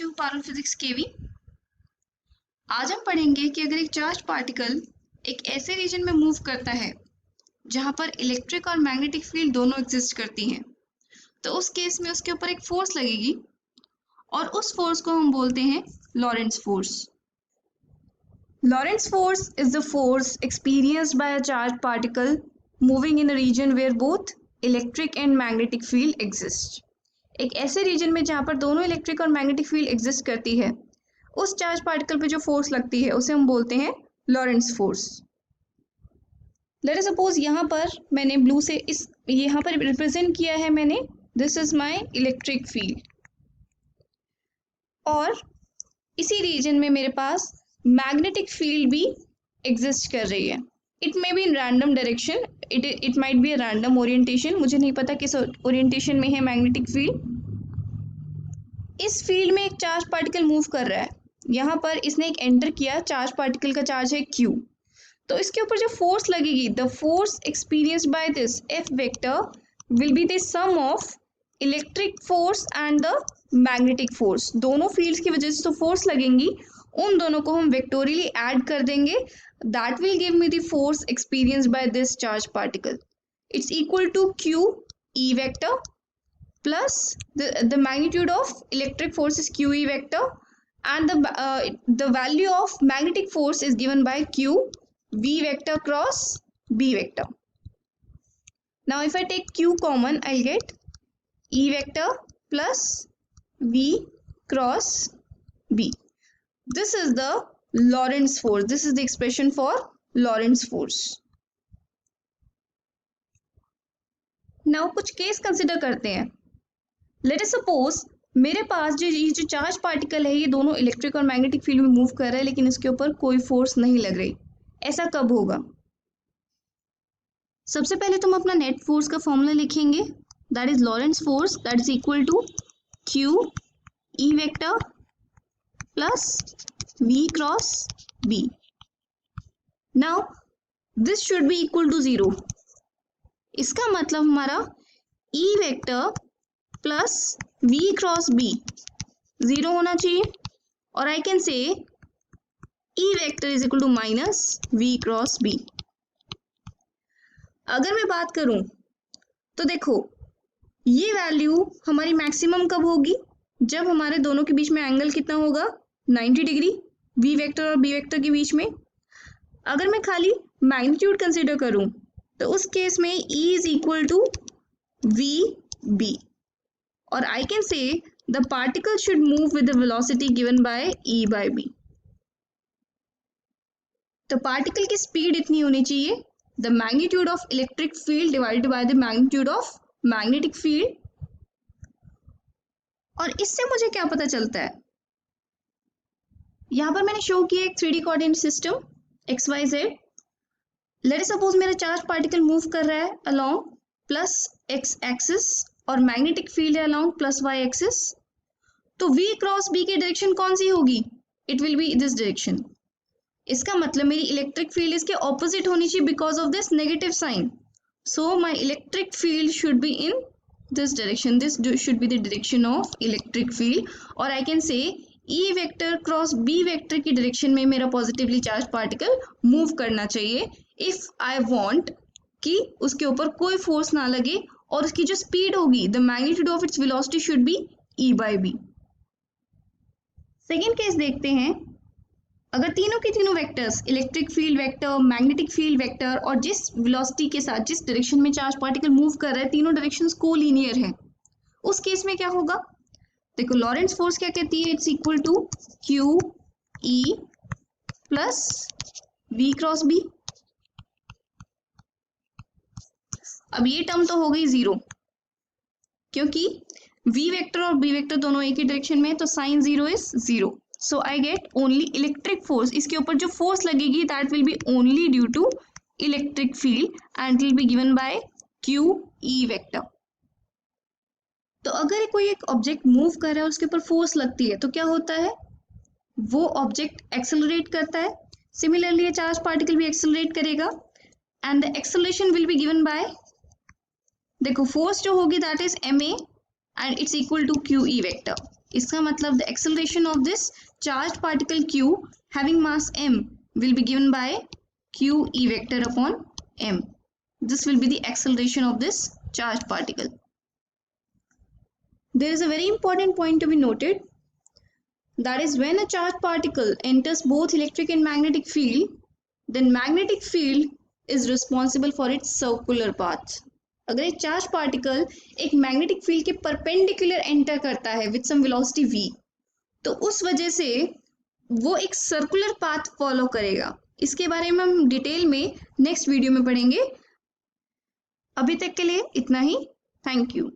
To Parul physics केवी। आज हम पढ़ेंगे कि अगर एक चार्ज पार्टिकल एक ऐसे रीजन में मूव करता है जहां पर इलेक्ट्रिक और मैग्नेटिक फील्ड दोनों एग्जिस्ट करती हैं, तो उस केस में उसके ऊपर एक फोर्स लगेगी और उस फोर्स को हम बोलते हैं लॉरेंट्ज force. Lorentz force is the force experienced by a charged particle moving in a region where both electric and magnetic field exist. एक ऐसे रीजन में जहाँ पर दोनों इलेक्ट्रिक और मैग्नेटिक फील्ड एग्जिस्ट करती है, उस चार्ज पार्टिकल पे जो फोर्स लगती है उसे हम बोलते हैं लॉरेंट्ज फोर्स। लेट अस सपोज यहाँ पर मैंने ब्लू से इस यहाँ पर रिप्रेजेंट किया है मैंने, this is my electric field, और इसी रीजन में मेरे पास मैग्नेटिक फील्ड भी एग्जिस्ट कर रही है। It may be in random direction, it might be a random orientation, मुझे नहीं पता किस ओरिएंटेशन में है मैग्नेटिक फील्ड। इस फील्ड में एक चार्ज पार्टिकल मूव कर रहा है, यहाँ पर इसने एक एंटर किया, चार्ज पार्टिकल का चार्ज है Q, तो इसके ऊपर जो फोर्स लगेगी, the force experienced by this F vector will be the sum of electric force and the magnetic force. दोनों फील्ड्स की वजह से जो फोर्स लगेंगी उन दोनों को हम वेक्टोरियली ऐड कर देंगे, that will give me the force experienced by this charge particle. It's equal to Q E vector plus the magnitude of electric force is QE vector, and the value of magnetic force is given by Q V vector cross B vector. Now if I take Q common, I'll get E vector plus V cross B. This is the Lorentz force. This is the expression for Lorentz force. Now कुछ case consider करते हैं। Let us suppose मेरे पास जो charge particle है ये दोनों electric और magnetic field में मूव कर रहा है, लेकिन इसके ऊपर कोई फोर्स नहीं लग रही। ऐसा कब होगा? सबसे पहले तुम अपना नेट फोर्स का फॉर्मूला लिखेंगे, that is Lorentz force, that is equal to Q E vector plus V cross B। Now this should be equal to 0। इसका मतलब हमारा E vector plus V cross B 0 होना चाहिए, और I can say E vector is equal to minus V cross B। अगर मैं बात करूं तो देखो ये वैल्यू हमारी मैक्सिमम कब होगी? जब हमारे दोनों के बीच में एंगल कितना होगा? 90 डिग्री, V वेक्टर और B वेक्टर के बीच में। अगर मैं खाली मैग्नीट्यूड कंसिडर करूं तो उस केस में E is equal to VB, or I can say the particle should move with the velocity given by E by B. तो पार्टिकल की स्पीड इतनी होनी चाहिए, the magnitude of electric field divided by the magnitude of magnetic field। और इससे मुझे क्या पता चलता है? यहाँ पर मैंने शो किया एक 3D coordinate system XYZ। Let suppose मेरा चार्ज पार्टिकल मूव कर रहा है अलोंग प्लस x एक्सिस और मैग्नेटिक फील्ड है अलोंग प्लस y एक्सिस, तो V क्रॉस B की डायरेक्शन कौन सी होगी? It will be this direction. इसका मतलब मेरी इलेक्ट्रिक फील्ड इसके ऑपोजिट होनी चाहिए because of this negative sign, so my electric field should be in this direction, this should be the direction of electric field. और I can say E vector cross B vector की direction में मेरा positively charge particle move करना चाहिए if I want कि उसके ऊपर कोई फोर्स ना लगे, और उसकी जो स्पीड होगी, the magnitude of its velocity should be E by B। Second case देखते हैं। अगर तीनों के तीनों vectors, electric field vector, magnetic field vector, और जिस वेलोसिटी के साथ जिस डायरेक्शन में चार्ज पार्टिकल मूव कर रहा है, तीनों डायरेक्शंस कोलिनियर हैं, उस केस में क्या होगा? देखो लॉरेंट्ज फोर्स क्या कहती है? It's equal to Q E plus V cross B। अब ये टर्म तो हो गई 0, क्योंकि V वेक्टर और B वेक्टर दोनों एक ही डायरेक्शन में है, तो sine 0 is 0, so I get only electric force. इसके ऊपर जो फोर्स लगेगी that will be only due to electric field and will be given by Q E vector. तो अगर कोई एक ऑब्जेक्ट मूव कर रहा है, उसके ऊपर फोर्स लगती है, तो क्या होता है? वो ऑब्जेक्ट एक्सेलरेट करता है। सिमिलरली ये चार्ज पार्टिकल भी एक्सेलरेट करेगा, and the acceleration will be given by, देखो फोर्स जो होगी that is ma and it's equal to QE vector. इसका मतलब the acceleration of this charge particle q having mass m will be given by q e vector upon m. This will be the acceleration of this charged particle. There is a very important point to be noted, that is when a charged particle enters both electric and magnetic field, then magnetic field is responsible for its circular path. अगर एक charge particle एक magnetic field के perpendicular enter करता है with some velocity v, तो उस वजह से वो एक सर्कुलर पाथ फॉलो करेगा. इसके बारे में हम डिटेल में नेक्स्ट वीडियो में पढ़ेंगे. अभी तक के लिए इतना ही. Thank you.